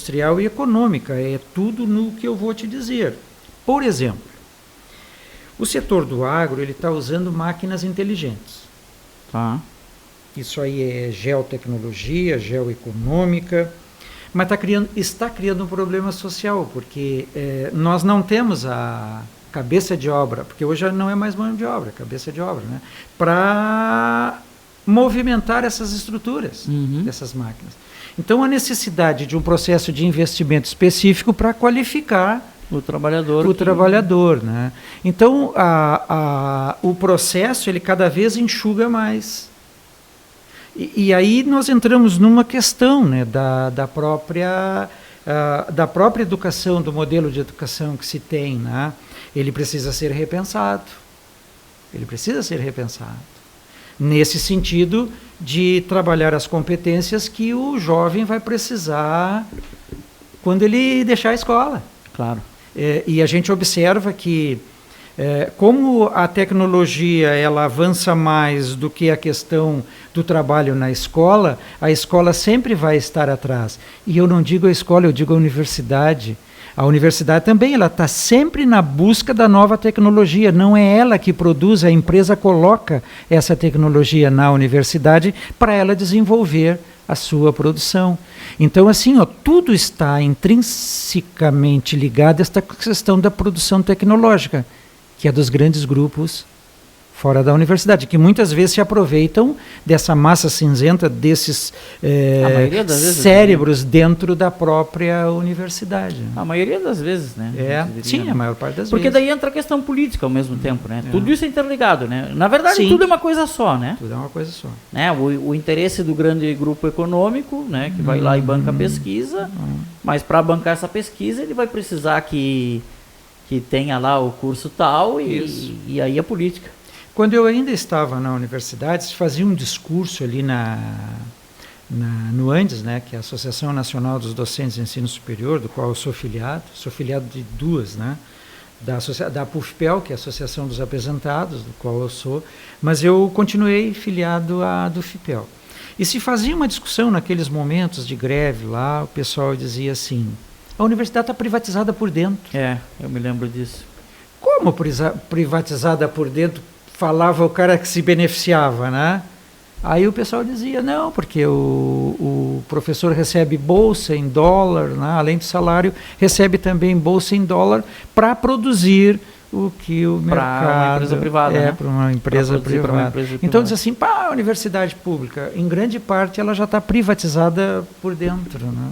industrial e econômica, é tudo no que eu vou te dizer. Por exemplo, o setor do agro está usando máquinas inteligentes. Tá. Isso aí é geotecnologia, geoeconômica, mas está criando um problema social, porque nós não temos a cabeça de obra, porque hoje não é mais mão de obra, cabeça de obra, né, para movimentar essas estruturas, dessas máquinas. Então, a necessidade de um processo de investimento específico para qualificar o trabalhador. Trabalhador, né? Então, o processo ele cada vez enxuga mais. E aí nós entramos numa questão, né, da própria educação, do modelo de educação que se tem, né? Ele precisa ser repensado. Nesse sentido de trabalhar as competências que o jovem vai precisar quando ele deixar a escola. Claro. E a gente observa que, como a tecnologia ela avança mais do que a questão do trabalho na escola, a escola sempre vai estar atrás. E eu não digo a escola, eu digo a universidade. A universidade também ela está sempre na busca da nova tecnologia. Não é ela que produz, a empresa coloca essa tecnologia na universidade para ela desenvolver a sua produção. Então, assim, tudo está intrinsecamente ligado a esta questão da produção tecnológica, que é dos grandes grupos fora da universidade, que muitas vezes se aproveitam dessa massa cinzenta, desses cérebros dentro da própria universidade. A maioria das vezes, né? Sim, a maior parte das vezes. Porque daí entra a questão política ao mesmo tempo, né? Tudo isso é interligado, né? Na verdade, tudo é uma coisa só, né? Tudo é uma coisa só. Né? O interesse do grande grupo econômico, né? Que vai lá e banca a pesquisa, mas para bancar essa pesquisa ele vai precisar que tenha lá o curso tal e aí a política. Quando eu ainda estava na universidade, se fazia um discurso ali no ANDES, né, que é a Associação Nacional dos Docentes de Ensino Superior, do qual eu sou filiado de duas, né, da PUFPEL, que é a Associação dos Apresentados, do qual eu sou, mas eu continuei filiado à do FIPEL. E se fazia uma discussão naqueles momentos de greve lá, o pessoal dizia assim, a universidade está privatizada por dentro. Eu me lembro disso. Como privatizada por dentro? Falava o cara que se beneficiava, né? Aí o pessoal dizia, não, porque o professor recebe bolsa em dólar, né? Além do salário, recebe também bolsa em dólar para produzir o que o mercado... Para uma empresa privada, para uma empresa privada. Então diz assim, a universidade pública, em grande parte, ela já está privatizada por dentro, né?